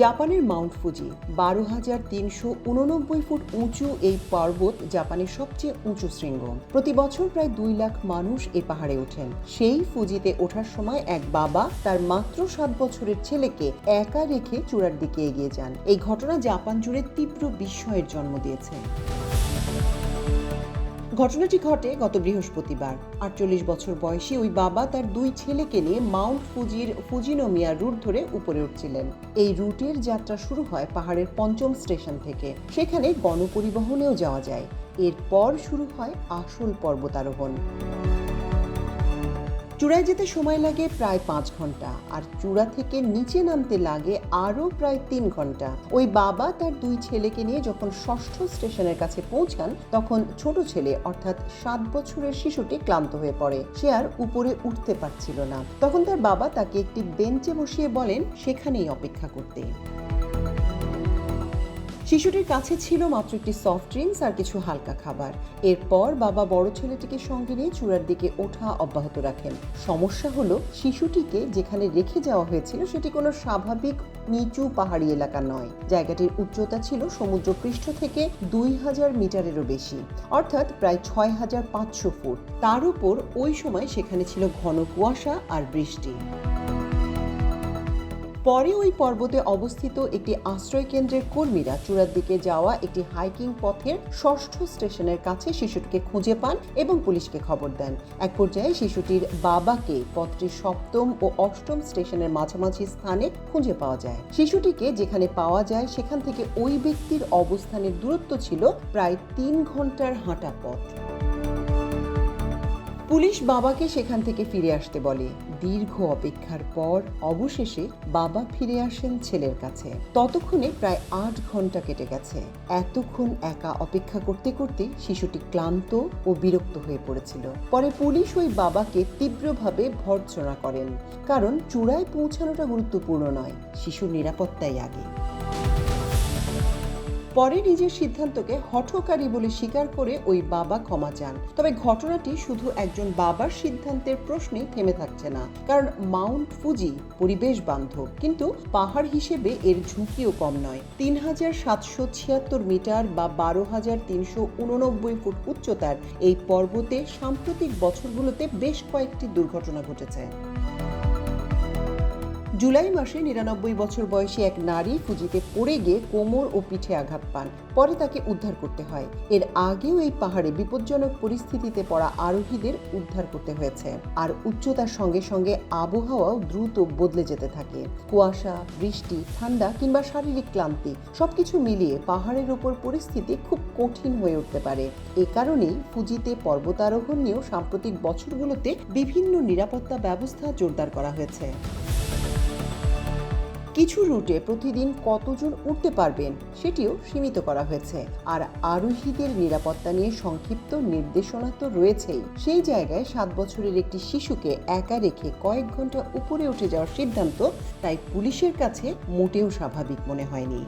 জাপানের Mount Fuji 12,389 foot উঁচু এই পর্বত জাপানের সবচেয়ে উঁচু শৃঙ্গ। প্রতি বছর প্রায় 2 লাখ মানুষ এই পাহাড়ে ওঠেন। সেই ফুজিতে ওঠার সময় এক বাবা তার মাত্র 7 বছরের ছেলেকে একা রেখে চূড়ার দিকে এগিয়ে যান। এই ঘটনা জাপান জুড়ে তীব্র বিস্ময়ের জন্ম দিয়েছে। ঘটনাটি ঘটে গত বৃহস্পতিবার। 48 বছর বয়সী ওই বাবা তার 2 ছেলেকে নিয়ে মাউন্ট ফুজির ফুজিনোমিয়া রুট ধরে উপরে উঠছিলেন। এই রুটের যাত্রা শুরু হয় পাহাড়ের 5ম স্টেশন থেকে। সেখানে গণপরিবহনেও যাওয়া যায়। এরপর শুরু হয় আসল পর্বতারোহণ। চূড়ায় যেতে সময় লাগে প্রায় 5 ঘন্টা, আর চূড়া থেকে নিচে নামতে লাগে আরও প্রায় 3 ঘন্টা। ওই বাবা তার 2 ছেলেকে নিয়ে যখন 6ষ্ঠ স্টেশনের কাছে পৌঁছান, তখন ছোট ছেলে অর্থাৎ 7 বছরের শিশুটি ক্লান্ত হয়ে পড়ে। সে আর উপরে উঠতে পারছিল না। তখন তার বাবা তাকে একটি বেঞ্চে বসিয়ে বলেন সেখানেই অপেক্ষা করতে। শিশুটির কাছে ছিল মাত্র একটি সফট ড্রিঙ্কস আর কিছু হালকা খাবার। এরপর বাবা বড় ছেলেটিকে সঙ্গে নিয়ে চূড়ার দিকে ওঠা অব্যাহত রাখেন। সমস্যা হলো, শিশুটিকে যেখানে রেখে যাওয়া হয়েছিল সেটি কোনো স্বাভাবিক নিচু পাহাড়ি এলাকা নয়। জায়গাটির উচ্চতা ছিল সমুদ্র পৃষ্ঠ থেকে 2000 মিটারেরও বেশি, অর্থাৎ প্রায় 6500 ফুট। তার উপর ওই সময় সেখানে ছিল ঘন কুয়াশা আর বৃষ্টি। পরে ওই পর্বতে অবস্থিত একটি আশ্রয় কেন্দ্রের কর্মীরা চূড়ার দিকে যাওয়া একটি হাইকিং পথের 6ষ্ঠ স্টেশনের কাছে শিশুটিকে খুঁজে পান এবং পুলিশকে খবর দেন। এক পর্যায়ে শিশুটির বাবাকে পথটির 7ম ও 8ম স্টেশনের মাঝামাঝি স্থানে খুঁজে পাওয়া যায়। শিশুটিকে যেখানে পাওয়া যায় সেখান থেকে ওই ব্যক্তির অবস্থানের দূরত্ব ছিল প্রায় 3 ঘন্টার হাঁটা পথ। পুলিশ বাবাকে সেখান থেকে ফিরে আসতে বলে। দীর্ঘ অপেক্ষার পর অবশেষে বাবা ফিরে আসেন ছেলের কাছে। ততক্ষণে প্রায় 8 ঘন্টা কেটে গেছে। এতক্ষণ একা অপেক্ষা করতে করতে শিশুটি ক্লান্ত ও বিরক্ত হয়ে পড়েছিল। পরে পুলিশ ওই বাবাকে তীব্রভাবে ভর্ৎসনা করেন, কারণ চূড়ায় পৌঁছানোটা গুরুত্বপূর্ণ নয়, শিশুর নিরাপত্তাই আগে। পরে নিজের সিদ্ধান্তকে হঠকারী বলে স্বীকার করে ওই বাবা ক্ষমা চান। তবে ঘটনাটি শুধু একজন বাবার সিদ্ধান্তের প্রশ্নেই থেমে থাকছে না, কারণ মাউন্ট ফুজি পরিবেশ বান্ধব, কিন্তু পাহাড় হিসেবে এর ঝুঁকিও কম নয়। 3776 মিটার বা 12389 ফুট উচ্চতার এই পর্বতে সাম্প্রতিক বছরগুলোতে বেশ কয়েকটি দুর্ঘটনা ঘটেছে। জুলাই মাসে 99 বছর বয়সী এক নারী ফুজিতে পড়ে গিয়ে কোমর ও পিঠে আঘাত পান। পরে তাকে উদ্ধার করতে হয়। এর আগেও এই পাহাড়ে বিপজ্জনক পরিস্থিতিতে পড়া আরোহীদের উদ্ধার করতে হয়েছে। আর উচ্চতার সঙ্গে সঙ্গে আবহাওয়াও দ্রুত বদলে যেতে থাকে। কুয়াশা, বৃষ্টি, ঠান্ডা কিংবা শারীরিক ক্লান্তি সবকিছু মিলিয়ে পাহাড়ের ওপর পরিস্থিতি খুব কঠিন হয়ে উঠতে পারে। এ কারণেই ফুজিতে পর্বতারোহণ নিয়েও সাম্প্রতিক বছরগুলোতে বিভিন্ন নিরাপত্তা ব্যবস্থা জোরদার করা হয়েছে। কিছু রুটে প্রতিদিন কতজন উঠতে পারবেন সেটিও সীমিত করা হয়েছে। আর আরোহীদের নিরাপত্তা নিয়ে সংক্ষিপ্ত নির্দেশনা তো রয়েছেই। সেই জায়গায় 7 বছরের একটি শিশুকে একা রেখে কয়েক ঘন্টা উপরে উঠে যাওয়ার সিদ্ধান্ত তাই পুলিশের কাছে মোটেও স্বাভাবিক মনে হয়নি।